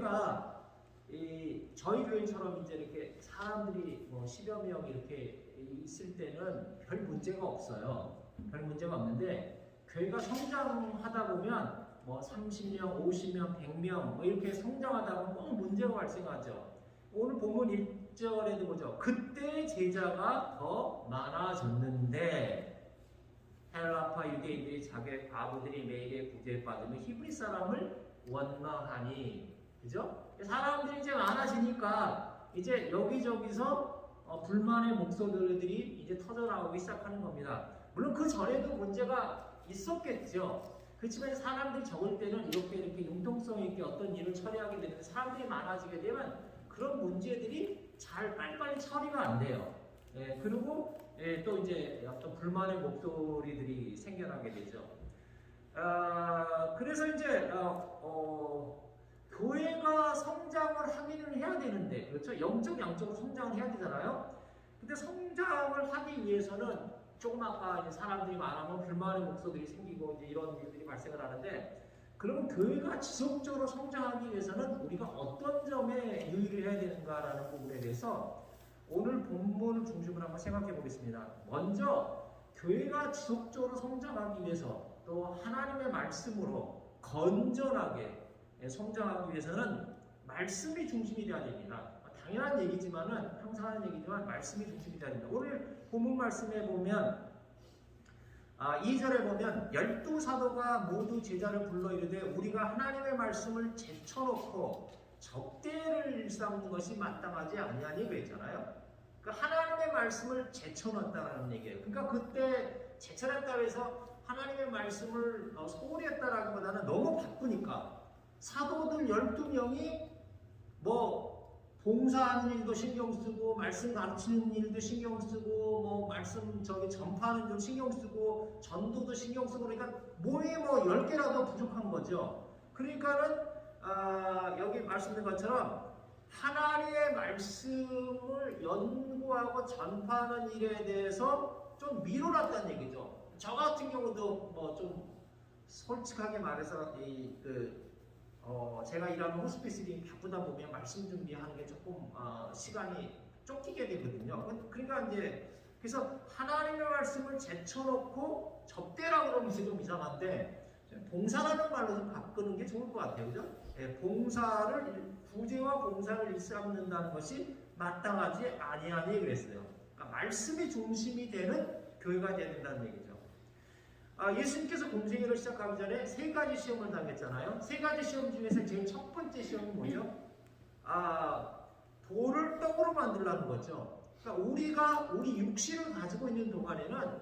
교회가 저희 교회처럼 이제 이렇게 사람들이 뭐 10여 명 이렇게 있을 때는 별 문제가 없어요. 별 문제가 없는데 교회가 성장하다 보면 뭐 30명, 50명, 100명 뭐 이렇게 성장하다 보면 꼭 문제가 발생하죠. 오늘 본문 1절에도 보죠. 그때 제자가 더 많아졌는데 헬라파 유대인들이 자기의 과부들이 매일의 구제를 받으며 히브리 사람을 원망하니, 그죠? 사람들이 이제 많아지니까 이제 여기저기서 불만의 목소리들이 이제 터져나오기 시작하는 겁니다. 물론 그 전에도 문제가 있었겠죠. 그렇지만 사람들이 적을 때는 이렇게 융통성 있게 어떤 일을 처리하게 되는데 사람들이 많아지게 되면 그런 문제들이 잘 빨리빨리 처리가 안 돼요. 예, 그리고 또 이제 어떤 불만의 목소리들이 생겨나게 되죠. 그래서 이제 교회가 성장을 하기는 해야 되는데, 그렇죠? 영적, 양적으로 성장을 해야 되잖아요. 근데 성장을 하기 위해서는 조금 아까 이제 사람들이 많으면 불만의 목소리들이 생기고 이제 이런 일들이 발생을 하는데, 그러면 교회가 지속적으로 성장하기 위해서는 우리가 어떤 점에 유의를 해야 되는가라는 부분에 대해서 오늘 본문을 중심으로 한번 생각해 보겠습니다. 먼저 교회가 지속적으로 성장하기 위해서 또 하나님의 말씀으로 건전하게 성장하기 위해서는 말씀이 중심이 되어야 됩니다. 당연한 얘기지만은 항상 하는 얘기지만 말씀이 중심이 되어야 됩니다. 오늘 본문 말씀에 보면 2절에 보면 12사도가 모두 제자를 불러 이르되 우리가 하나님의 말씀을 제쳐놓고 적대를 일삼는 것이 마땅하지 아니하니 그랬잖아요. 그러니까 하나님의 말씀을 제쳐놨다는 얘기예요. 그러니까 그때 제쳐놨다고 해서 하나님의 말씀을 소홀히 했다라기보다는 너무 바쁘니까 사도들 12명이 뭐 봉사하는 일도 신경 쓰고 말씀 가르치는 일도 신경 쓰고 뭐 말씀 전파하는 일도 신경 쓰고 전도도 신경 쓰고 그러니까 몸이 뭐 10개라도 부족한 거죠. 그러니까는 여기 말씀드린 것처럼 하나님의 말씀을 연구하고 전파하는 일에 대해서 좀 미뤄놨다는 얘기죠. 저 같은 경우도 뭐 좀 솔직하게 말해서 제가 일하는 호스피스들이 바쁘다 보면 말씀 준비하는 게 조금 시간이 쫓기게 되거든요. 그러니까 이제 그래서 하나님의 말씀을 제쳐놓고 접대라고 그러면 좀 이상한데 봉사라는 말로 좀 바꾸는 게 좋을 것 같아요. 그죠? 예, 구제와 봉사를 일삼는다는 것이 마땅하지 아니하니 그랬어요. 그러니까 말씀이 중심이 되는 교회가 되어야 된다는 얘기죠. 예수님께서 공생애를 시작하기 전에 3가지 시험을 당했잖아요. 3가지 시험 중에서 제일 첫 번째 시험이 뭐죠? 돌을 떡으로 만들라는 거죠. 그러니까 우리 육신을 가지고 있는 동안에는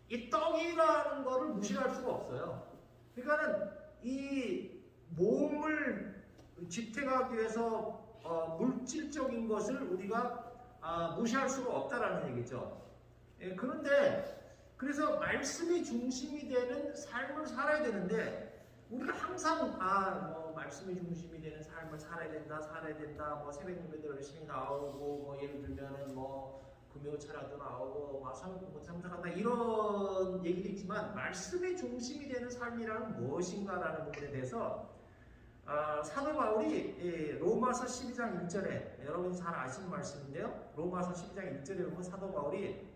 이 떡이라는 거를 무시할 수가 없어요. 그러니까는 이 몸을 지탱하기 위해서 물질적인 것을 우리가 무시할 수가 없다라는 얘기죠. 예, 그런데 그래서 말씀이 중심이 되는 삶을 살아야 되는데 우리가 항상 뭐 말씀이 중심이 되는 삶을 살아야 된다. 뭐 새벽 예배도 열심히 나오고 뭐 예를 들면은 뭐 금요철화도 나오고 막 성경 참석한다 이런 얘기도 있지만 말씀이 중심이 되는 삶이라는 무엇인가라는 부분에 대해서 사도 바울이 로마서 12장 1절에 여러분이 잘 아시는 말씀인데요. 로마서 12장 1절에 보면 사도 바울이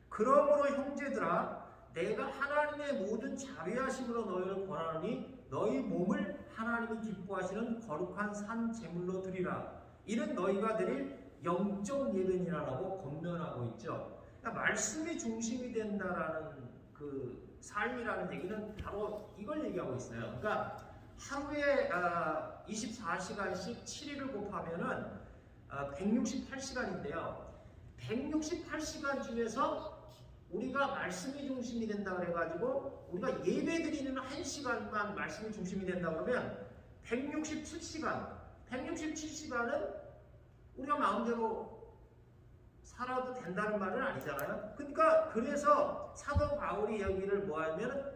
그러므로 형제들아 내가 하나님의 모든 자비하심으로 너희를 권하노니 너희 몸을 하나님이 기뻐하시는 거룩한 산 제물로 드리라. 이는 너희가 드릴 영적 예배니라라고 권면하고 있죠. 그러니까 말씀이 중심이 된다라는 그 삶이라는 얘기는 바로 이걸 얘기하고 있어요. 그러니까 하루에 24시간씩 7일을 곱하면은 168시간인데요. 168시간 중에서 우리가 말씀이 중심이 된다 그래가지고 우리가 예배 드리는 1시간만 말씀이 중심이 된다 그러면 167시간은 우리가 마음대로 살아도 된다는 말은 아니잖아요. 그러니까 그래서 사도 바울이 여기를 뭐하면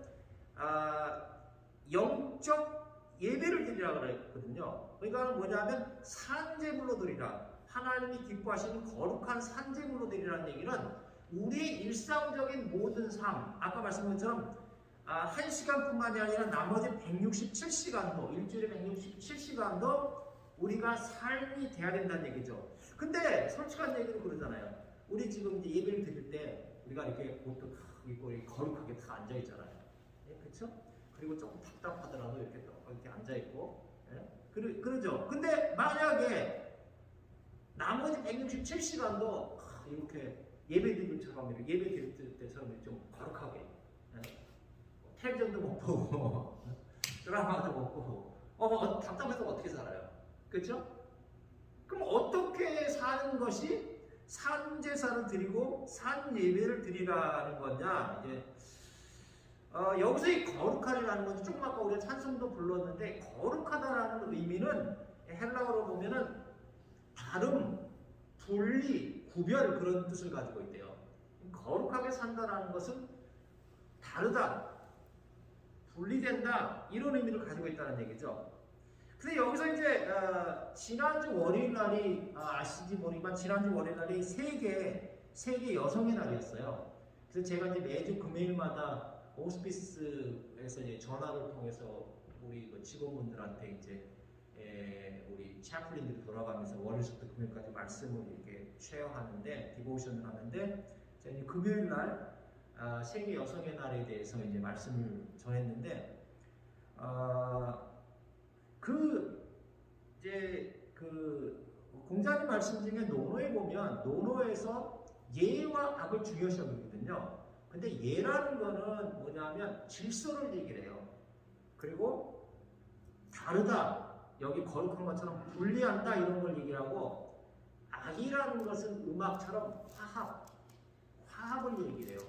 영적 예배를 드리라고 그랬거든요. 그러니까 뭐냐면 산제물로 드리라. 하나님이 기뻐하시는 거룩한 산제물로 드리라는 얘기는 우리의 일상적인 모든 삶, 아까 말씀드린 것처럼 1시간뿐만이 아니라 나머지 167시간도, 일주일에 167시간도 우리가 삶이 돼야 된다는 얘기죠. 근데 솔직한 얘기로 그러잖아요. 우리 지금 이제 예배를 드릴 때 우리가 이렇게 옷도 탁 입고 거룩하게 다 앉아 있잖아요. 예, 그렇죠? 그리고 조금 답답하더라도 이렇게 앉아 있고, 예? 그러죠. 근데 만약에 나머지 167시간도 이렇게 예배 드릴 때처럼 좀 거룩하게, 예? 텔레비전도 못 보고 드라마도 못 보고 답답해서 어떻게 살아요? 그렇죠? 그럼 어떻게 사는 것이 산 제사를 드리고 산 예배를 드리라는 거냐? 이제 여기서 이 거룩하리라는 건 조금 아까 우리가 찬송도 불렀는데 거룩하다라는 의미는 헬라어로 보면은 다름, 분리, 구별 그런 뜻을 가지고 있대요. 거룩하게 산다라는 것은 다르다, 분리된다 이런 의미를 가지고 있다는 얘기죠. 근데 여기서 이제 지난주 월요일 날이 아시지 모르지만 지난주 월요일 날이 세계 여성의 날이었어요. 그래서 제가 이제 매주 금요일마다 호스피스에서 이제 전화를 통해서 우리 그 직원분들한테 이제 우리 차플린들이 돌아가면서 월요일부터 금요일까지 말씀을 이렇게 쉐어하는데 디보션을 하는데 제가 이제 금요일 날 세계 여성의 날에 대해서 이제 말씀을 전했는데 공자님 말씀 중에 논어에 보면 논어에서 예와 악을 중요시 여기거든요. 근데 예라는 거는 뭐냐면 질서를 얘기를 해요. 그리고 다르다, 여기 거룩한 것처럼 분리한다 이런 걸 얘기를 하고, 악이라는 것은 음악처럼 화합을 얘기를 해요.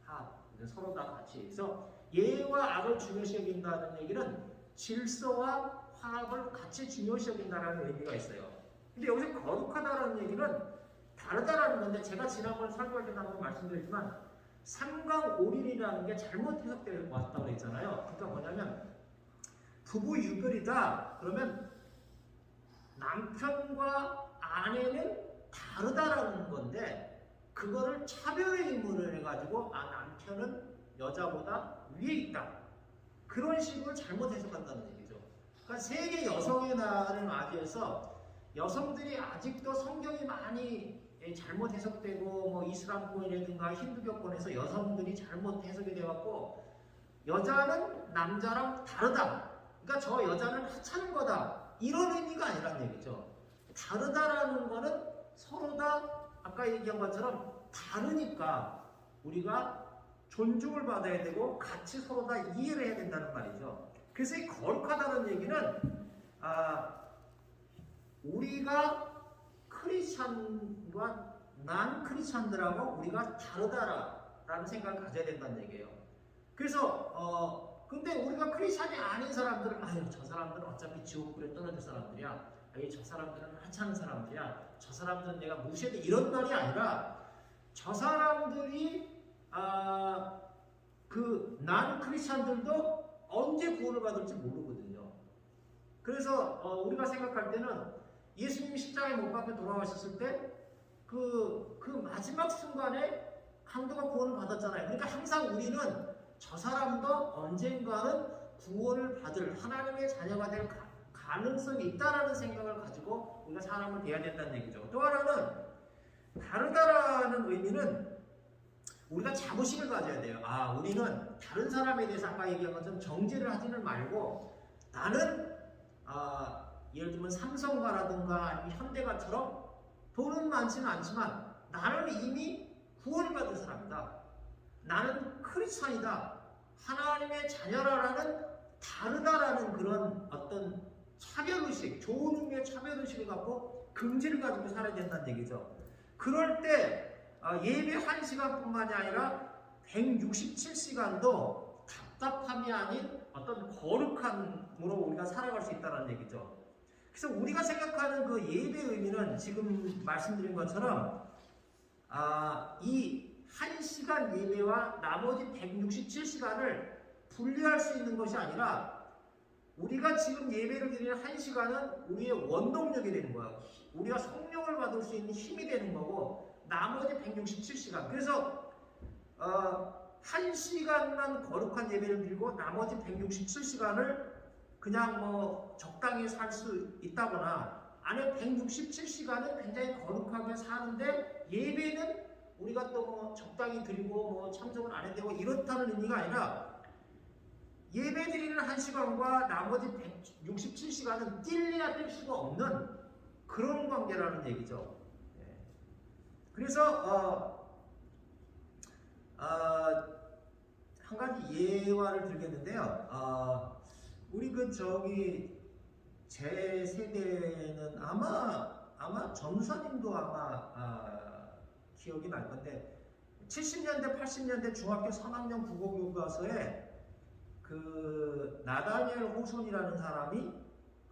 화합. 서로 다 같이 해서 예와 악을 중요시 여긴다는 얘기는 질서와 화합을 같이 중요시 여긴다는 의미가 있어요. 근데 여기서 거룩하다라는 얘기는 다르다라는 건데, 제가 지난번 설교할 때도 한번 말씀드렸지만 삼강오륜이라는 게 잘못 해석되어 왔다고 했잖아요. 그러니까 뭐냐면 부부 유별이다 그러면 남편과 아내는 다르다라는 건데, 그거를 차별의 의무를 해가지고 남편은 여자보다 위에 있다, 그런 식으로 잘못 해석한다는 얘기죠. 그러니까 세계 여성의 날을 맞이해서 여성들이 아직도 성경이 많이 잘못 해석되고, 뭐 이슬람권이라든가 힌두교권에서 여성들이 잘못 해석이 되었고, 여자는 남자랑 다르다, 그러니까 저 여자는 하찮은 거다, 이런 의미가 아니란 얘기죠. 다르다라는 거는 서로 다 아까 얘기한 것처럼 다르니까 우리가 존중을 받아야 되고 같이 서로 다 이해를 해야 된다는 말이죠. 그래서 이 거룩하다는 얘기는 우리가 크리스찬과 난 크리스찬들하고 우리가 다르다라는 생각을 가져야 된다는 얘기예요. 그래서 근데 우리가 크리스찬이 아닌 사람들은 저 사람들은 어차피 지옥불에 떨어질 사람들이야, 저 사람들은 하찮은 사람들이야, 저 사람들은 내가 무시해야 돼, 이런 말이 아니라 저 사람들이 난 크리스찬들도 언제 구원을 받을지 모르거든요. 그래서 우리가 생각할 때는 예수님이 십자가에 못 박혀 돌아가셨을 때 그 마지막 순간에 강도가 구원을 받았잖아요. 그러니까 항상 우리는 저 사람도 언젠가는 구원을 받을 하나님의 자녀가 될 가능성이 있다라는 생각을 가지고 우리가 사람을 대해야 된다는 얘기죠. 또 하나는 다르다라는 의미는 우리가 자부심을 가져야 돼요. 우리는 다른 사람에 대해서 아까 얘기한 것처럼 정죄를 하지는 말고, 나는 예를 들면 삼성가라든가 아니면 현대가처럼 돈은 많지는 않지만 나는 이미 구원을 받은 사람이다, 나는 크리스찬이다, 하나님의 자녀라는 다르다라는 그런 어떤 차별의식, 좋은 의미의 차별의식을 갖고 긍지를 가지고 살아야 된다는 얘기죠. 그럴 때 예배 1시간뿐만이 아니라 167시간도 답답함이 아닌 어떤 거룩함으로 우리가 살아갈 수 있다는 얘기죠. 그래서 우리가 생각하는 그 예배의 의미는 지금 말씀드린 것처럼 이 1시간 예배와 나머지 167시간을 분리할 수 있는 것이 아니라, 우리가 지금 예배를 드리는 1시간은 우리의 원동력이 되는 거야. 우리가 성령을 받을 수 있는 힘이 되는 거고, 나머지 167시간. 그래서 1시간만 거룩한 예배를 드리고 나머지 167시간을 그냥 뭐 적당히 살 수 있다거나 안에 167시간은 굉장히 거룩하게 사는데 예배는 우리가 또 뭐 적당히 드리고 뭐 참석은 안 해도 되고 이렇다는 의미가 아니라 예배 드리는 1시간과 나머지 167시간은 뗄래야 뗄 수가 없는 그런 관계라는 얘기죠. 그래서 한 가지 예화를 들겠는데요. 우리 제 세대는 아마 전사님도 기억이 날 건데 70년대 80년대 중학교 3학년 국어교과서에 그 나다니엘 호손이라는 사람이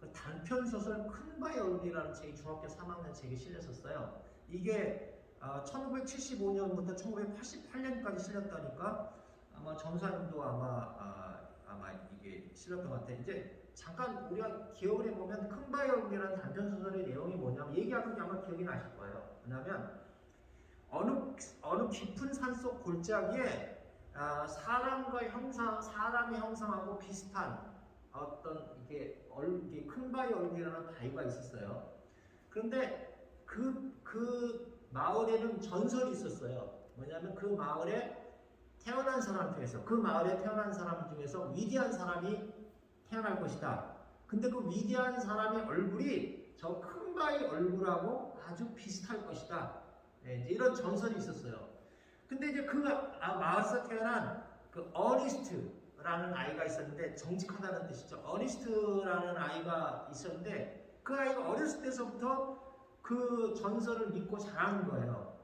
그 단편 소설 큰 바의 얼굴이라는 책이 중학교 3학년 책에 실렸었어요. 이게 1975년부터 1988년까지 실렸다니까 아마 전사님도 아마 이게 실렸던 것 같아요. 이제 잠깐 우리가 기억을 해보면 큰 바의 얼굴이라는 단편 소설의 내용이 뭐냐면 얘기하는 게 아마 기억이 나실 거예요. 왜냐하면 어느 깊은 산속 골짜기에 사람의 형상하고 비슷한 어떤 이게 큰 바위 얼굴이라는 바위가 있었어요. 그런데 그 마을에는 전설이 있었어요. 뭐냐면 그 마을에 태어난 사람 중에서 위대한 사람이 태어날 것이다. 근데 그 위대한 사람의 얼굴이 저 큰 바위 얼굴하고 아주 비슷할 것이다. 네, 이제 이런 전설이 있었어요. 근데 이제 그 마을에서 태어난 그 어니스트라는 아이가 있었는데 정직하다는 뜻이죠. 어니스트라는 아이가 있었는데 그 아이가 어렸을 때서부터 그 전설을 믿고 자라는 거예요.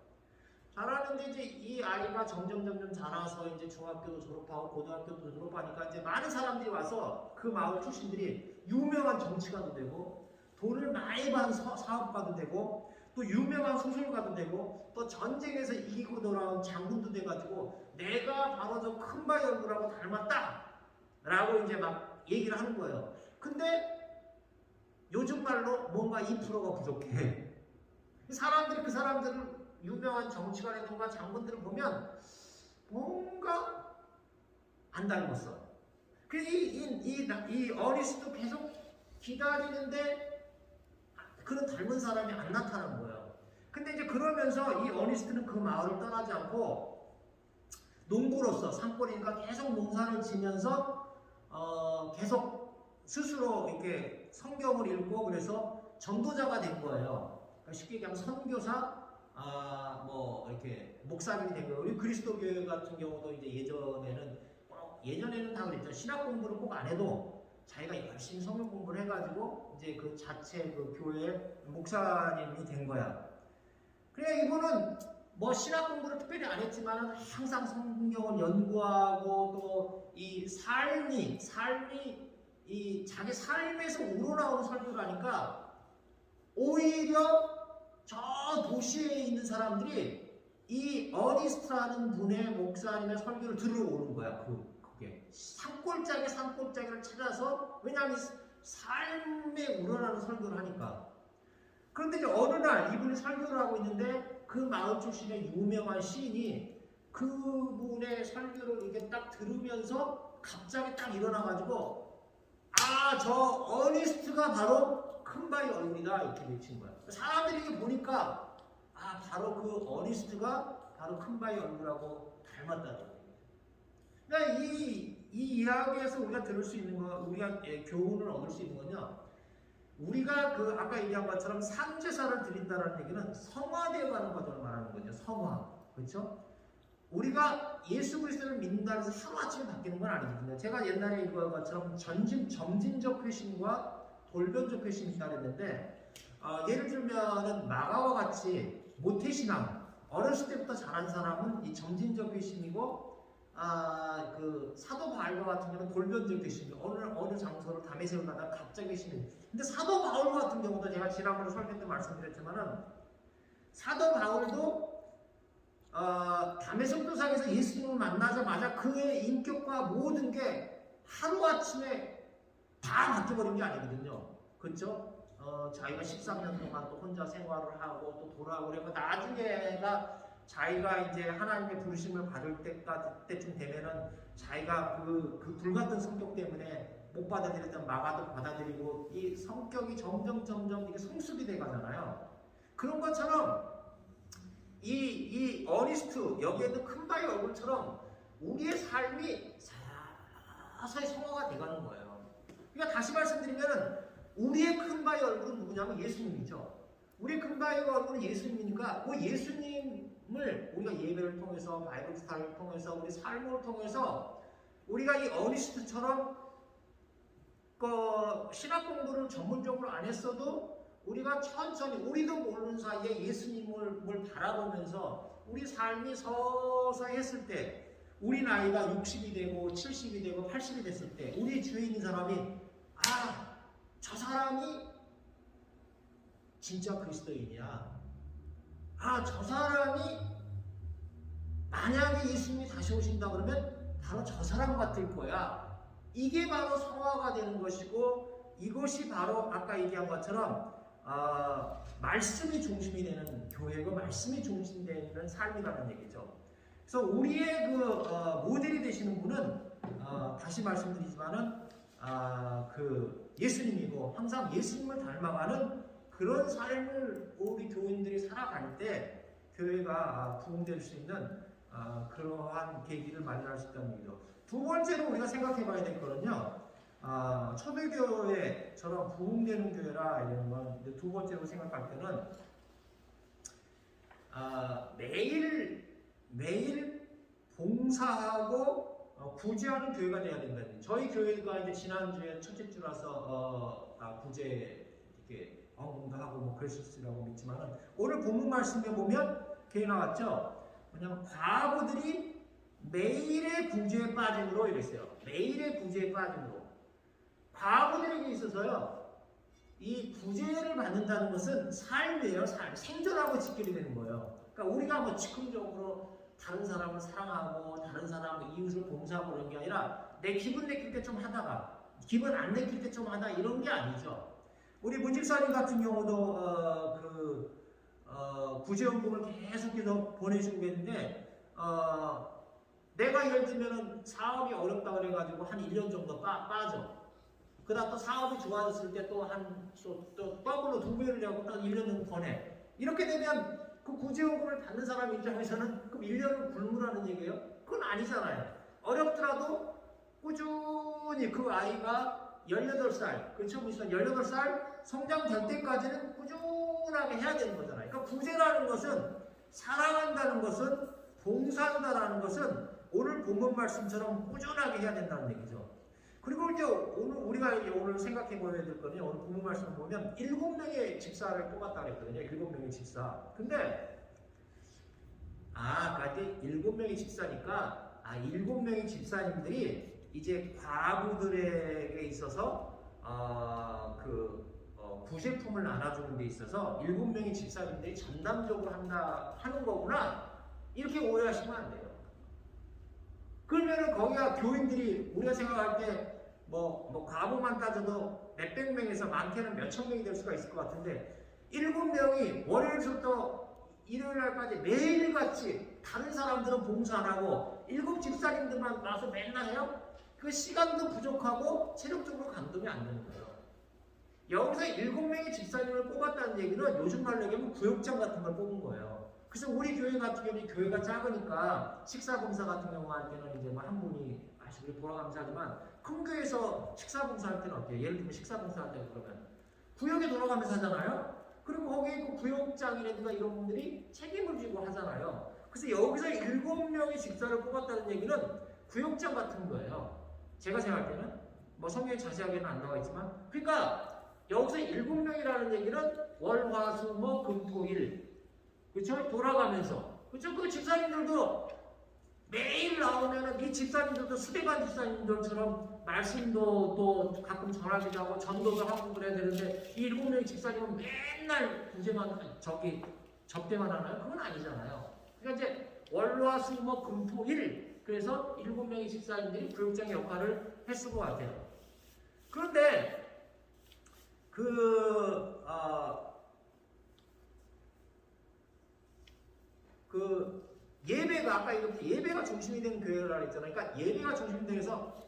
자라는데 이제 이 아이가 점점 자라서 이제 중학교도 졸업하고 고등학교도 졸업하니까 이제 많은 사람들이 와서 그 마을 출신들이 유명한 정치가도 되고 돈을 많이 번 사업가도 되고 또 유명한 소설가도 되고 또 전쟁에서 이기고 돌아온 장군도 돼가지고 내가 바로 저 큰 바위 얼굴하고 닮았다 라고 이제 막 얘기를 하는 거예요. 근데 요즘 말로 뭔가 2%가 부족해. 그 사람들을 유명한 정치가라든가 장군들을 보면 뭔가 안 닮았어. 그래서 이 어리스도 계속 기다리는데 그런 닮은 사람이 안 나타난 거예요. 근데 이제 그러면서 이 어니스트는 그 마을을 떠나지 않고 농부로서 산골이니까 계속 농사를 지면서 계속 스스로 이렇게 성경을 읽고 그래서 전도자가 된 거예요. 그러니까 쉽게 얘기하면 선교사, 뭐 이렇게 목사님이 된 거예요. 우리 그리스도교회 같은 경우도 이제 예전에는 다 그랬죠. 신학 공부를 꼭 안 해도 자기가 열심히 성경 공부를 해가지고 이제 그 자체 그 교회 목사님이 된 거야. 그래 이분은 뭐 신학 공부를 특별히 안 했지만 항상 성경을 연구하고 또 이 삶이 이 자기 삶에서 우러나오는 설교를 하니까 오히려 저 도시에 있는 사람들이 이 어니스트라는 분의 목사님의 설교를 들으러 오는 거야. 그게 산골짜기를 찾아서 왜냐하면 삶에 우러나는 설교를 하니까. 그런데 이제 어느 날 이분이 설교를 하고 있는데 그 마을 출신의 유명한 시인이 그분의 설교를 이렇게 딱 들으면서 갑자기 딱 일어나가지고 저 어니스트가 바로 큰 바위 얼굴이다 이렇게 외친 거야. 사람들이 이렇게 보니까 바로 그 어니스트가 바로 큰 바위 얼굴하고 닮았다는 거예요. 그러니까 이 이야기에서 우리가 들을 수 있는 거, 우리가 교훈을 얻을 수 있는 건요. 우리가 그 아까 얘기한 것처럼 상제사를 드린다는 얘기는 성화되어 가는 것을 말하는 거죠. 성화, 그렇죠? 우리가 예수 그리스도를 믿는다고 해서 하루아침에 바뀌는 건 아니거든요. 제가 옛날에 이거한 것처럼 점진적 회심과 돌변적 회심이 있다고 했는데 예를 들면은 마가와 같이 모태신앙, 어렸을 때부터 자란 사람은 이 점진적 회심이고 그 사도 바울과 같은 경우는 돌변적 회심이 어느 장소를 다메섹을 가다가 갑자기 회심이. 근데 사도 바울 같은 경우도 제가 지난번에 설교 때 말씀드렸지만은 사도 바울도 다메섹 도상에서 예수님을 만나자마자 그의 인격과 모든 게 하루아침에 다 바뀌어버린 게 아니거든요. 그렇죠? 자기가 13년 동안 또 혼자 생활을 하고 또 돌아오고 그러고 나중에가 자기가 이제 하나님의 부르심을 받을 때쯤 되면은 자기가 그 불같은 성격 때문에 못 받아들였던 마가도 받아들이고 이 성격이 점점 이게 성숙이 돼 가잖아요. 그런 것처럼 이 어니스트 여기에도 큰 바위 얼굴처럼 우리의 삶이 서서히 성화가 돼가는 거예요. 그러니까 다시 말씀드리면 우리의 큰 바위 얼굴은 누구냐면 예수님이죠. 우리의 큰 바위 얼굴은 예수님이니까 그 예수님을 우리가 예배를 통해서 바이블 스타를 통해서 우리 삶을 통해서 우리가 이 어니스트처럼 신학 공부를 전문적으로 안 했어도 우리가 천천히 우리도 모르는 사이에 예수님을 바라보면서 우리 삶이 서서히 했을 때 우리 나이가 60이 되고 70이 되고 80이 됐을 때 우리 주위에 있는 사람이 저 사람이 진짜 그리스도인이야. 저 사람이 만약에 예수님이 다시 오신다 그러면 바로 저 사람 같을 거야. 이게 바로 성화가 되는 것이고 이것이 바로 아까 얘기한 것처럼 말씀이 중심이 되는 교회고 말씀이 중심되는 삶이라는 얘기죠. 그래서 우리의 모델이 되시는 분은 다시 말씀드리지만은 그 예수님이고 항상 예수님을 닮아가는 그런 삶을 우리 교인들이 살아갈 때 교회가 부흥될 수 있는 그러한 계기를 마련할 수 있다는 얘기죠. 두 번째로 우리가 생각해 봐야 될 거는요. 초대교회처럼 부흥되는 교회라 이런 건 두 번째로 생각할 때는 매일 봉사하고 구제하는 교회가 되어야 된다. 저희 교회가 이제 지난주에 첫째 주라서 구제 이렇게 언공도 하고 뭐 그랬었으라고 믿지만은 오늘 본문 말씀에 보면 그게 나왔죠. 그냥 과부들이 매일의 구제에 빠짐으로 이랬어요. 매일의 구제에 빠짐으로. 과부들에게 있어서요. 이 구제를 받는다는 것은 삶이에요. 삶. 생존하고 직결이 되는 거예요. 그러니까 우리가 뭐 즉흥적으로 다른 사람을 사랑하고 다른 사람 이웃을 봉사하고 그런 게 아니라 내 기분 내킬 때 좀 하다가 기분 안 내킬 때 좀 하다 이런 게 아니죠. 우리 문집사님 같은 경우도 구제연금을 계속해서 보내주고 있는데 내가 예를 들면 사업이 어렵다 그래가지고 한 1년 정도 빠져. 그 다음 또 사업이 좋아졌을 때 또 또 더블로 2배를 내고 또 1년 정도 보내. 이렇게 되면 그 구제연금을 받는 사람 입장에서는 그럼 1년을 굶으라는 얘기예요? 그건 아니잖아요. 어렵더라도 꾸준히 그 아이가 18살, 그렇죠? 18살 성장될 때까지는 꾸준하게 해야 되는 거잖아요. 그러니까 구제라는 것은 사랑한다는 것은 봉사한다는 것은 오늘 본문 말씀처럼 꾸준하게 해야 된다는 얘기죠. 그리고 이제 우리가 오늘 생각해 보아야 될 거는 오늘 본문 말씀을 보면 7명의 집사를 뽑았다 그랬거든요. 7명의 집사. 근데 그러니까 7명의 집사니까 7명의 집사님들이 이제 과부들에게 있어서 구제품을 나눠주는 데 있어서 7명의 집사님들이 전담적으로 하는 거구나 이렇게 오해하시면 안 돼요. 그러면은 거기가 교인들이 우리가 생각할 때 뭐 과부만 따져도 몇백 명에서 많게는 몇천 명이 될 수가 있을 것 같은데 7명이 월요일부터 일요일날까지 매일같이 다른 사람들은 봉사 안 하고 7 집사님들만 와서 맨날 해요? 그 시간도 부족하고 체력적으로 감동이 안 되는 거예요. 여기서 7명의 집사님을 뽑았다는 얘기는 요즘 말로 얘기하면 구역장 같은 걸 뽑은 거예요. 그래서 우리 교회 같은 경우는 교회가 작으니까 식사봉사 같은 경우 할 때는 이제 뭐 한 분이 우리 돌아가면서 하지만 큰 교회에서 식사봉사 할 때는 어때요? 예를 들면 식사봉사 할 때 그러면 구역에 돌아가면서 하잖아요. 그리고 거기에 그 구역장이라든가 이런 분들이 책임을 지고 하잖아요. 그래서 여기서 7명의 집사를 뽑았다는 얘기는 구역장 같은 거예요. 제가 생각할 때는 뭐 성경에 자세하게는 안 나와 있지만 그러니까 여기서 7명이라는 얘기는 월, 화, 수, 목, 금, 토, 일 그렇죠? 돌아가면서 그렇죠? 그 집사님들도 매일 나오면은 이 집사님들도 수대반 집사님들처럼 말씀도 또 가끔 전하기도 하고 전도도 하고 그래야 되는데 이 7명의 집사님은 맨날 구제만 접대만 하나요? 그건 아니잖아요. 그러니까 이제 월화 수목 금토 일 그래서 7명의 집사님들이 교육장의 역할을 했을 것 같아요. 그런데 아까 이렇게 예배가 중심이 되는 교회라고 했잖아요. 그러니까 예배가 중심이 돼서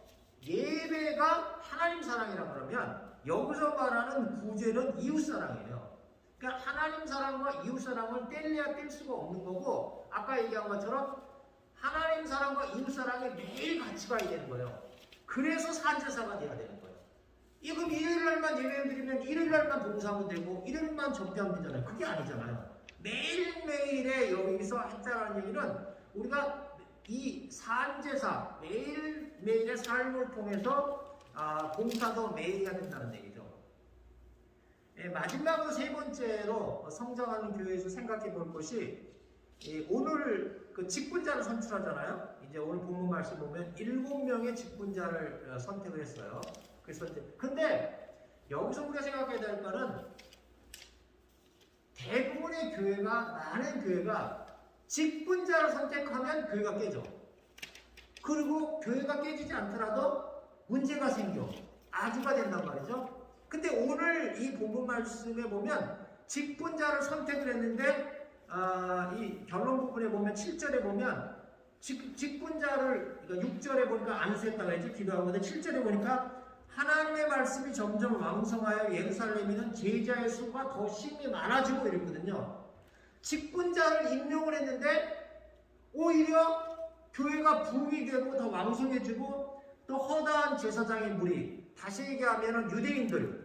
예배가 하나님 사랑이라 그러면 여기서 말하는 구제는 이웃 사랑이에요. 그러니까 하나님 사랑과 이웃 사랑을 뗄래야 뗄 수가 없는 거고, 아까 얘기한 것처럼 하나님 사랑과 이웃 사랑이 매일 같이 가야 되는 거예요. 그래서 산제사가 돼야 되는 거예요. 이거 일요일 날만 예배 드리면 일요일 날만 봉사하면 되고 일요일만 접대하면 되잖아요. 그게 아니잖아요. 매일매일에 여기서 했다는 얘기는 우리가 이 산제사 매일매일의 삶을 통해서 봉사도 매일 해야 된다는 얘기죠. 마지막으로 세 번째로 성장하는 교회에서 생각해 볼 것이, 오늘 그 직분자를 선출하잖아요. 이제 오늘 본문 말씀 보면 7명의 직분자를 선택을 했어요. 근데 여기서 우리가 생각해야 될 거는 대부분의 교회가, 많은 교회가 직분자를 선택하면 교회가 깨져. 그리고 교회가 깨지지 않더라도 문제가 생겨. 아주가 된단 말이죠. 근데 오늘 이 본문 말씀에 보면 직분자를 선택을 했는데 이 결론 부분에 보면 7절에 보면 직분자를, 그러니까 6절에 보니까 안수했다고 했지, 기도하고. 근데 7절에 보니까 하나님의 말씀이 점점 왕성하여 예루살렘에는 제자의 수가 더 심히 많아지고 이랬거든요. 직분자를 임명을 했는데 오히려 교회가 부흥이 되고 더 왕성해지고 또 허다한 제사장의 무리, 다시 얘기하면 유대인들,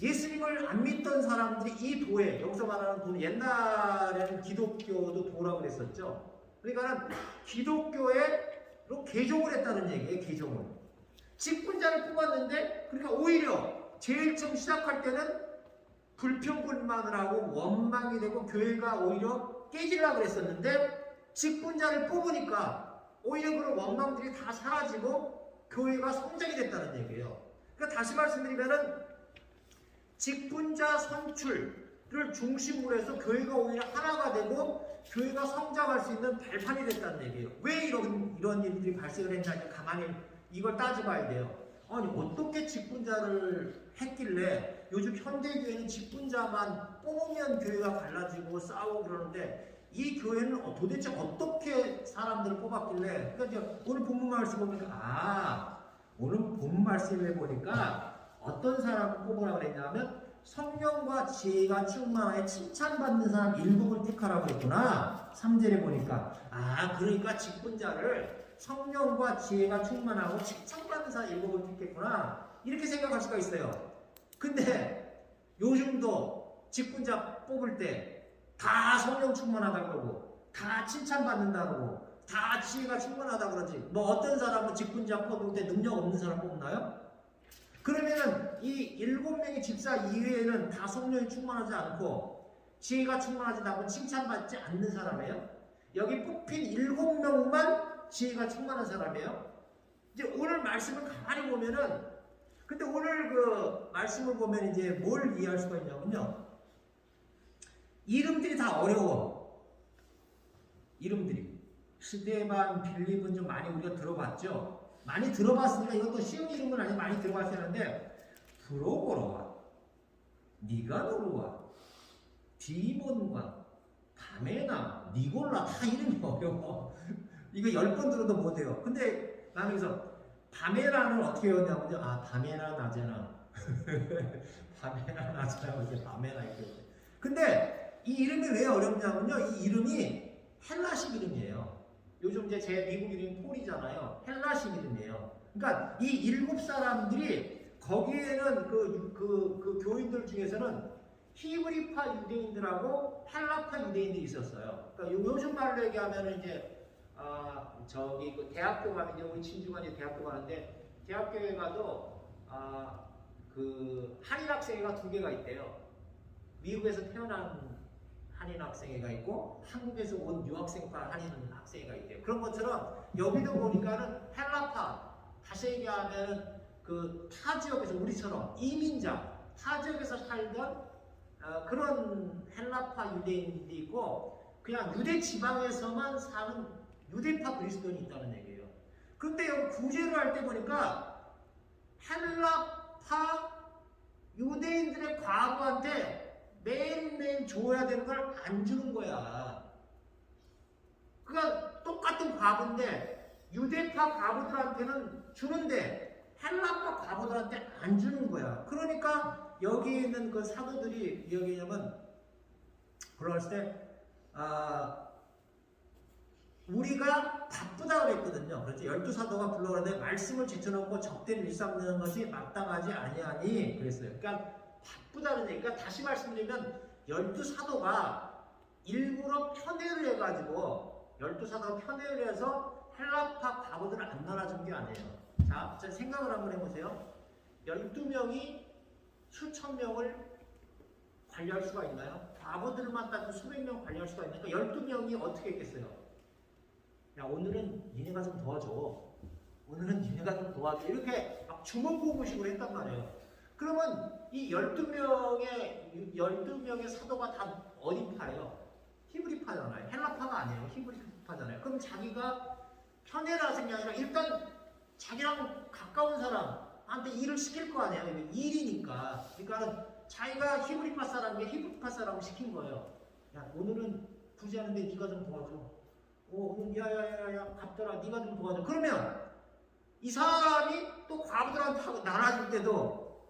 예수님을 안 믿던 사람들이 이 도에, 여기서 말하는 도는 옛날에는 기독교도 도라고 그랬었죠. 그러니까 기독교로 개종을 했다는 얘기예요. 개종을. 직분자를 뽑았는데, 그러니까 오히려 제일 처음 시작할 때는 불평불만을 하고 원망이 되고 교회가 오히려 깨지려고 그랬었는데, 직분자를 뽑으니까 오히려 그런 원망들이 다 사라지고 교회가 성장이 됐다는 얘기예요. 그러니까 다시 말씀드리면은 직분자 선출을 중심으로 해서 교회가 오히려 하나가 되고 교회가 성장할 수 있는 발판이 됐다는 얘기예요. 왜 이런 일들이 발생을 했나, 가만히 이걸 따져봐야 돼요. 아니, 어떻게 직분자를 했길래 요즘 현대교회는 직분자만 뽑으면 교회가 갈라지고 싸우고 그러는데, 이 교회는 도대체 어떻게 사람들을 뽑았길래, 그러니까 이제 오늘 본문 말씀 보니까, 오늘 본문 말씀에 보니까 어떤 사람을 뽑으라고 그랬냐면 성령과 지혜가 충만하여 칭찬받는 사람 7을 택하라고 했구나. 3절에 보니까 그러니까 직분자를 성령과 지혜가 충만하고 칭찬받는 사람 7을 택했구나, 이렇게 생각할 수가 있어요. 근데 요즘도 직분자 뽑을 때 다 성령 충만하다고 그러고 다 칭찬받는다고 다 지혜가 충만하다고 그러지, 뭐 어떤 사람은 직분자 뽑을 때 능력 없는 사람 뽑나요? 그러면은 이 7명의 집사 이외에는 다 성령이 충만하지 않고 지혜가 충만하지 않고 칭찬받지 않는 사람이에요? 여기 뽑힌 7명만 지혜가 충만한 사람이에요? 이제 오늘 말씀을 가만히 보면은, 근데 오늘 그 말씀을 보면 이제 뭘 이해할 수가 있냐면요, 이름들이 다 어려워. 이름들이. 스데반, 빌립은 좀 많이 우리가 들어봤죠? 많이 들어봤으니까 이것도 쉬운 이름은 아니고 많이 들어봤었는데, 프로고로와, 니가노르와, 디몬과, 바메나, 니골라, 다 이름이 어려워. 이거 10번 들어도 못해요. 근데 나는 여기서 바메나는 어떻게 외웠냐면요, 바메나 나제나. 바메나 나제나, 이제 바메나 이렇게. 근데 이 이름이 왜 어렵냐면요, 이 이름이 헬라식 이름이에요. 요즘 이제 제 미국 이름이 폴이잖아요. 헬라식 이름이에요. 그러니까 이 7사람들이 거기에는 그 교인들 중에서는 히브리파 유대인들하고 헬라파 유대인들이 있었어요. 그러니까 요즘 말로 얘기하면 이제 저기 그 대학교 가면, 우리 친구가 이제 대학교 가는데 대학교에 가도 그 한인 학생회가 2개가 있대요. 미국에서 태어난 한인 학생회가 있고 한국에서 온 유학생파 한인 학생회가 있대요. 그런 것처럼 여기도 보니까는 헬라파, 다시 얘기하면 그 타 지역에서 우리처럼 이민자, 타 지역에서 살던 그런 헬라파 유대인들이 있고 그냥 유대 지방에서만 사는 유대파 그리스도인이 있다는 얘기예요. 근데 여기 구제를 할 때 보니까 헬라파 유대인들의 과부한테 매일매일 줘야 되는 걸 안 주는 거야. 그러니까 똑같은 과부인데 유대파 과부들한테는 주는데 헬라파 과부들한테 안 주는 거야. 그러니까 여기 있는 그 사도들이 여기냐면 그랬을 때 우리가 바쁘다 그랬거든요. 그렇죠. 12사도가 불러오는데 말씀을 제쳐놓고 적된 일삼는 것이 마땅하지 아니하니 그랬어요. 그러니까 바쁘다는 얘기가 다시 말씀드리면 12사도가 일부러 편애를 해가지고 12사도가 편애를 해서 헬라파 과부들을 안 나눠준 게 아니에요. 자, 생각을 한번 해보세요. 12명이 수천 명을 관리할 수가 있나요? 과부들만 따도 수백 명 관리할 수가 있나요? 그러니까 12명이 어떻게 했겠어요? 야, 오늘은 니네가 좀 도와줘. 오늘은 니네가 좀 도와줘. 이렇게 막 주먹구구식으로 했단 말이에요. 그러면 이 12명의 사도가 다 어디 파예요? 히브리파잖아요. 헬라파가 아니에요. 히브리파잖아요. 그럼 자기가 편애라는 게 아니라 일단 자기랑 가까운 사람한테 일을 시킬 거 아니에요. 일이니까. 그러니까는 자기가 히브리파 사람이 히브리파 사람을 시킨 거예요. 야, 오늘은 굳이 하는데 네가 좀 도와줘. 야야야야 갑더라 네가 좀 도와줘. 그러면 이 사람이 또 과부들한테 나눠줄 때도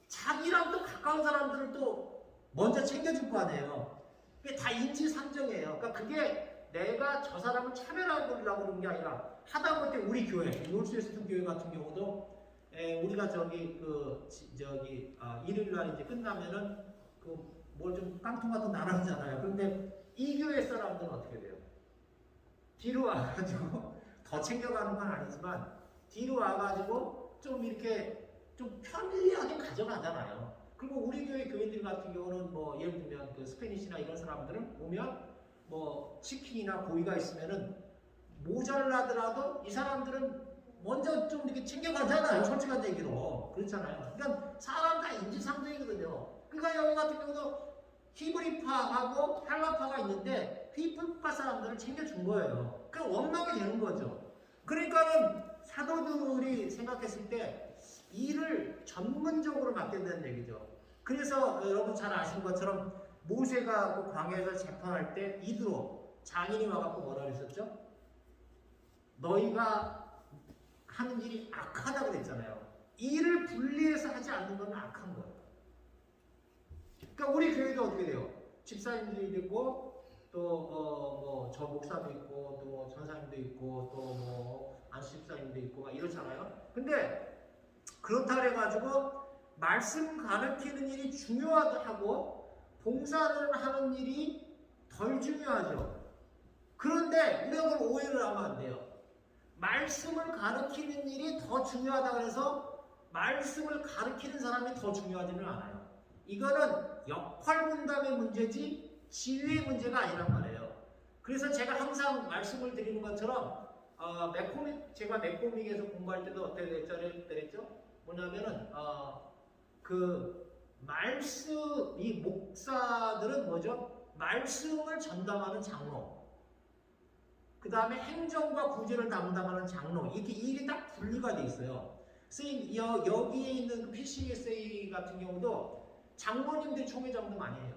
자기랑 또 가까운 사람들을 또 먼저 챙겨줄 거 아니에요. 그게 다 인지상정이에요. 그러니까 그게 내가 저 사람을 차별하고 그러는 게 아니라 하다못해 우리 교회 놀스웨스트 교회 같은 경우도 우리가 일요일날 이제 끝나면은 뭘 좀 깡통 같은 나눠주잖아요. 그런데 이 교회 사람들은 어떻게 돼요? 뒤로 와가지고 더 챙겨가는 건 아니지만 뒤로 와가지고 좀 이렇게 좀 편리하게 가져가잖아요. 그리고 우리 교회 교인들 같은 경우는 뭐 예를 들면 그 스페니시나 이런 사람들은 오면 뭐 치킨이나 고기가 있으면은 모자라더라도 이 사람들은 먼저 좀 이렇게 챙겨가잖아요. 솔직한 얘기로. 그렇잖아요. 그러니까 사람 다 인지상정이거든요. 그러니까 여기 같은 경우도 히브리파하고 헬라파가 있는데 히브리파 사람들을 챙겨준 거예요. 그럼 원망이 되는 거죠. 그러니까는 사도들이 생각했을 때 일을 전문적으로 맡게 되는 얘기죠. 그래서 여러분 잘 아시는 것처럼 모세가 그 광야에서 재판할 때 이드로 장인이 와갖고 뭐라 그랬었죠? 너희가 하는 일이 악하다고 그랬잖아요. 일을 분리해서 하지 않는 건 악한 거예요. 그러니까 우리 교회도 어떻게 돼요? 집사님들이 있고 또 저 목사도 있고 또 전사님도 있고 또 뭐 안수 집사님도 있고 막 이렇잖아요. 근데 그렇다 그래가지고 말씀 가르치는 일이 중요하다고 봉사를 하는 일이 덜 중요하죠. 그런데 우리가 그걸 오해를 하면 안 돼요. 말씀을 가르치는 일이 더 중요하다 그래서 말씀을 가르치는 사람이 더 중요하지는 않아요. 이거는 역할 분담의 문제지 지위의 문제가 아니란 말이에요. 그래서 제가 항상 말씀을 드리는 것처럼 제가 맥코믹에서 공부할 때도 어떻게 그랬죠? 뭐냐면은 이 목사들은 뭐죠? 말씀을 전담하는 장로, 그 다음에 행정과 구제를 담당하는 장로, 이렇게 일이 딱 분리가 돼 있어요. 선생님, 여기에 있는 그 PCSA 같은 경우도 장로님들이 총회장도 많이 해요.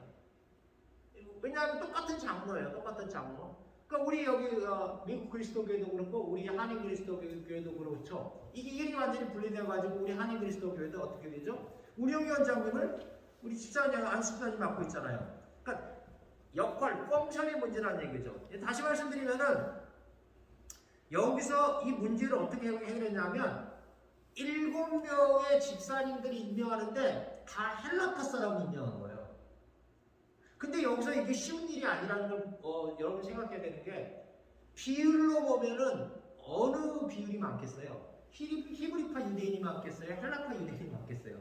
왜냐하면 똑같은 장로예요. 똑같은 장로. 그러니까 우리 여기 미국 그리스도교회도 그렇고 우리 한인 그리스도교회도 그렇죠. 이게 일이 완전히 분리돼가지고 우리 한인 그리스도교회도 어떻게 되죠? 운영위원장님을 우리 집사님, 안수집사님 맡고 있잖아요. 그러니까 역할, 펑션의 문제라는 얘기죠. 다시 말씀드리면은 여기서 이 문제를 어떻게 해결했냐면 7명의 집사님들이 임명하는데 다 헬라파 사람을 임명한 거예요. 근데 여기서 이게 쉬운 일이 아니라는 걸 여러분 생각해야 되는 게 비율로 보면은 어느 비율이 많겠어요? 히브리파 유대인이 많겠어요? 헬라파 유대인이 많겠어요?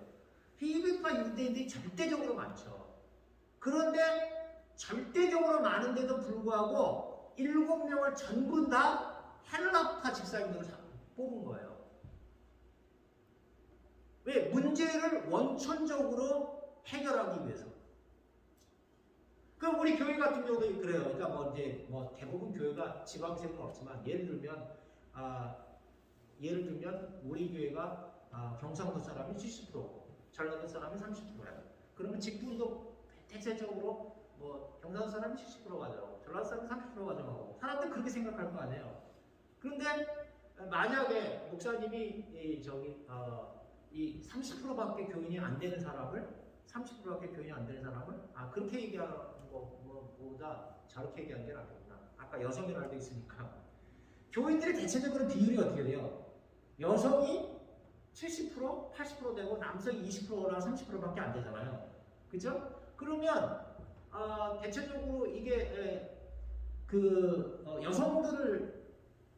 히브리파 유대인들이 절대적으로 많죠. 그런데 절대적으로 많은데도 불구하고 7명을 전부 다 헬라파 집사님들을 뽑은 거예요. 왜? 문제를 원천적으로 해결하기 위해서. 그럼 우리 교회 같은 경우도 그래요. 그러니까 대부분 교회가 지방세는 없지만 예를 들면 우리 교회가 경상도 사람이 70%, 전라도 사람이 30%예요. 그러면 직분도 대체적으로 뭐 경상도 사람이 70% 가져가고 전라도 사람이 30% 가져가고 사람들 그렇게 생각할 거 아니에요. 그런데 만약에 목사님이 이 30%밖에 교인이 안 되는 사람을 30%밖에 교인이 안 되는 사람을 그렇게 얘기하는 것보다 저렇게 얘기하는 게 낫겠구나. 아까 여성의 날도 있으니까 교인들의 대체적으로 비율이 어떻게 돼요? 여성이 70%, 80% 되고 남성이 20%나 30%밖에 안 되잖아요. 그죠? 그러면 대체적으로 이게 여성들을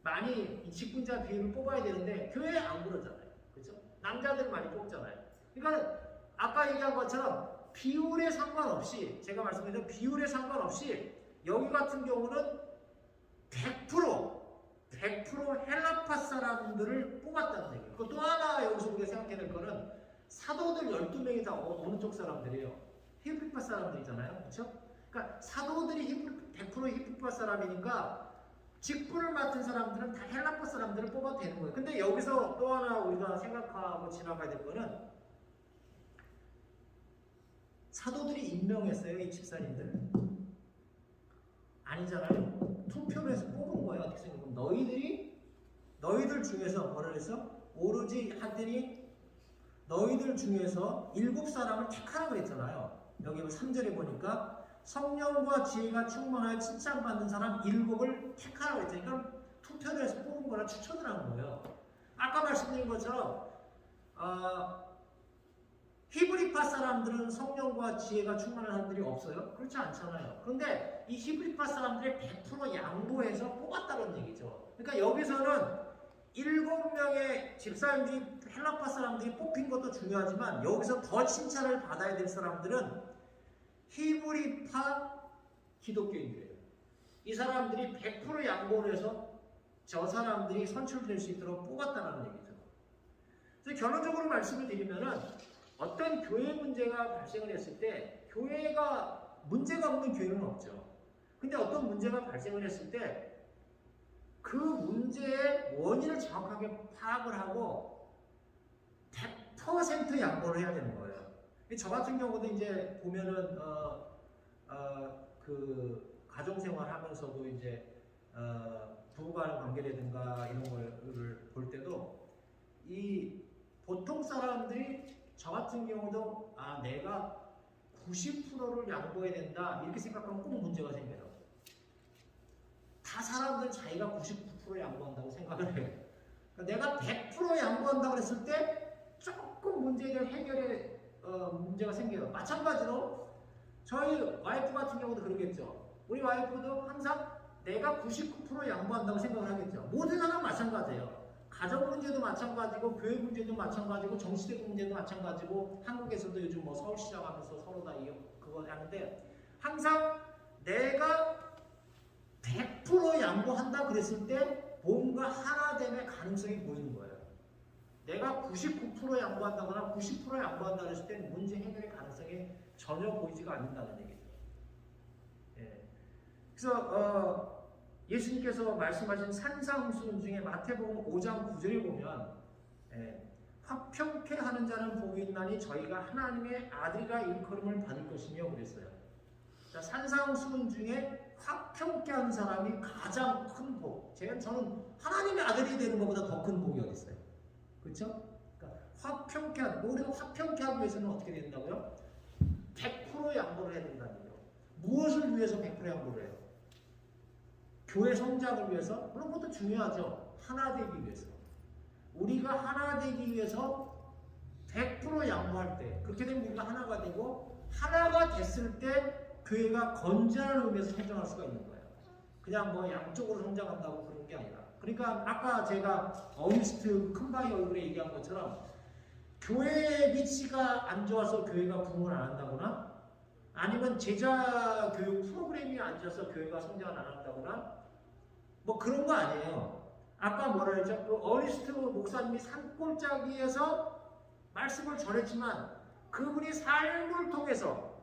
많이 직분자 비율을 뽑아야 되는데 교회에 안 그러잖아요. 그죠? 남자들 많이 뽑잖아요. 그러니까 아까 얘기한 것처럼 비율에 상관없이 제가 말씀드린 비율에 상관없이 여기 같은 경우는 100% 헬라파 사람들을 뽑았다는 얘기예요. 또 하나 여기서 우리가 생각해야 될 거는 사도들 12명이 다 어느 쪽 사람들이에요? 히브리파 사람들이잖아요. 그렇죠? 그러니까 사도들이 100% 히브리파 사람이니까 직분을 맡은 사람들은 다 헬라파 사람들을 뽑아도 되는 거예요. 근데 여기서 또 하나 우리가 생각하고 지나가야 될 거는 사도들이 임명했어요, 이 집사님들? 아니잖아요. 투표를 해서 뽑은 거예요. 어떻게 생각하면 너희들 중에서 뭐라 그랬어? 오로지 하더니 너희들 중에서 7사람을 택하라 그랬잖아요. 여기 3절에 보니까 성령과 지혜가 충만하여 칭찬받는 사람 7을 택하라 그랬죠. 그러니까 투표를 해서 뽑은 거나 추천을 한 거예요. 아까 말씀드린 것처럼 히브리파 사람들은 성령과 지혜가 충만한 사람들이 없어요? 그렇지 않잖아요. 그런데 이 히브리파 사람들이 100% 양보해서 뽑았다는 얘기죠. 그러니까 여기서는 7명의 집사님들이 헬라파 사람들이 뽑힌 것도 중요하지만 여기서 더 칭찬을 받아야 될 사람들은 히브리파 기독교인들이에요. 이 사람들이 100% 양보를 해서 저 사람들이 선출될 수 있도록 뽑았다는 얘기죠. 그래서 결론적으로 말씀을 드리면은 어떤 교회 문제가 발생을 했을 때 교회가 문제가 없는 교회는 없죠. 근데 어떤 문제가 발생을 했을 때 그 문제의 원인을 정확하게 파악을 하고 100% 양보를 해야 되는 거예요. 저 같은 경우도 이제 보면은 그 가정생활 하면서도 이제 부부간 관계라든가 이런 걸 볼 때도 이 보통 사람들이 저 같은 경우도 내가 90%를 양보해야 된다 이렇게 생각하면 꼭 문제가 생겨요. 다 사람들 자기가 99% 양보한다고 생각을 해요. 그러니까 내가 100% 양보한다고 했을 때 조금 문제에 대한 해결에 문제가 생겨요. 마찬가지로 저희 와이프 같은 경우도 그러겠죠. 우리 와이프도 항상 내가 99% 양보한다고 생각을 하겠죠. 모든 사람 마찬가지예요. 가정 문제도 마찬가지고 교회 문제도 마찬가지고 정치적 문제도 마찬가지고 한국에서도 요즘 뭐 서울시장 하면서 서로 다 그거 하는데 항상 내가 100% 양보한다 그랬을 때 뭔가 하나됨의 가능성이 보이는 거예요. 내가 99% 양보한다거나 90% 양보한다 그랬을 때 문제 해결의 가능성이 전혀 보이지가 않는다는 얘기죠. 예. 그래서 예수님께서 말씀하신 산상수훈 중에 마태복음 5장 9절에 보면 화평케 하는 자는 복이 있나니 저희가 하나님의 아들이라 일컬음을 받을 것이며 그랬어요. 자, 산상수훈 중에 화평케 하는 사람이 가장 큰 복. 저는 하나님의 아들이 되는 것보다 더 큰 복이 어디 있어요? 그렇죠? 그러니까 우리가 화평케 하기 위해서는 어떻게 된다고요? 100% 양보를 해야 된다는 거예요. 무엇을 위해서 100% 양보를 해요? 교회 성장을 위해서? 물론 그것도 중요하죠. 하나 되기 위해서. 우리가 하나 되기 위해서 100% 양보할 때 그렇게 되면 우리가 하나가 되고 하나가 됐을 때 교회가 건전한 의미에서 성장할 수가 있는 거예요. 그냥 뭐 양쪽으로 성장한다고 그런 게 아니라. 그러니까 아까 제가 어니스트 큰바위 얼굴에 얘기한 것처럼 교회의 위치가 안 좋아서 교회가 부흥을 안 한다거나 아니면 제자 교육 프로그램이 안 좋아서 교회가 성장을 안 한다거나 뭐 그런 거 아니에요. 아까 뭐라 했죠? 그 어니스트 목사님이 산골짜기에서 말씀을 전했지만 그분이 삶을 통해서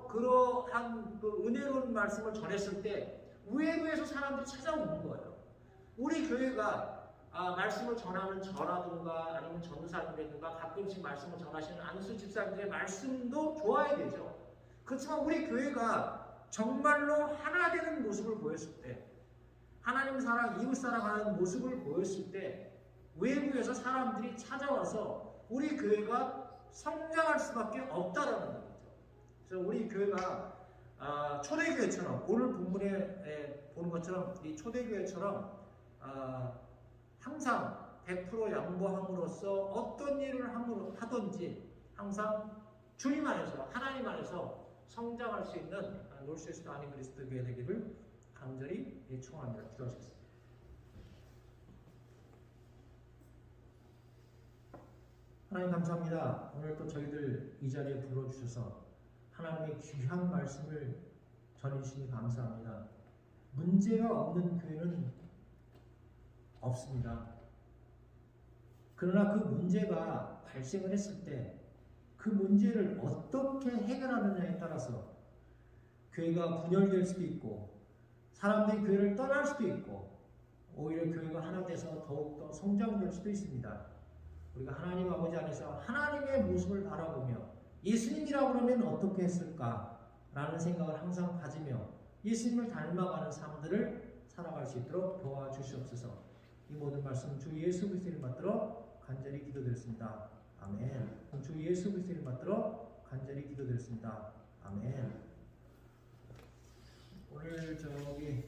그러한 그 은혜로운 말씀을 전했을 때 우회로에서 사람들이 찾아오는 거예요. 우리 교회가 말씀을 전하는 저라든가 아니면 전도사님이라든가 가끔씩 말씀을 전하시는 안수 집사님들의 말씀도 좋아야 되죠. 그렇지만 우리 교회가 정말로 하나 되는 모습을 보였을 때, 하나님 사랑, 이웃 사랑하는 모습을 보였을 때 외부에서 사람들이 찾아와서 우리 교회가 성장할 수밖에 없다라는 거죠. 그래서 우리 교회가 초대교회처럼, 오늘 본문에 보는 것처럼 이 초대교회처럼 항상 100% 양보함으로써 어떤 일을 하든지 항상 주님 안에서, 하나님 안에서 성장할 수 있는 놀세스도 아닌 그리스도 교회 되기를 간절히 청합니다. 기도하시겠습니다. 하나님 감사합니다. 오늘 또 저희들 이 자리에 불러주셔서 하나님의 귀한 말씀을 전해주시니 감사합니다. 문제가 없는 교회는 없습니다. 그러나 그 문제가 발생을 했을 때 그 문제를 어떻게 해결하느냐에 따라서 교회가 분열될 수도 있고 사람들이 교회를 떠날 수도 있고 오히려 교회가 하나 돼서 더욱더 성장될 수도 있습니다. 우리가 하나님 아버지 안에서 하나님의 모습을 바라보며 예수님이라고 그러면 어떻게 했을까라는 생각을 항상 가지며 예수님을 닮아가는 삶들을 살아갈 수 있도록 도와주시옵소서. 이 모든 말씀 주 예수 그리스도 이름 받들어 간절히 기도드렸습니다. 아멘. 주 예수 그리스도 이름 받들어 간절히 기도드렸습니다. 아멘. 오늘 저기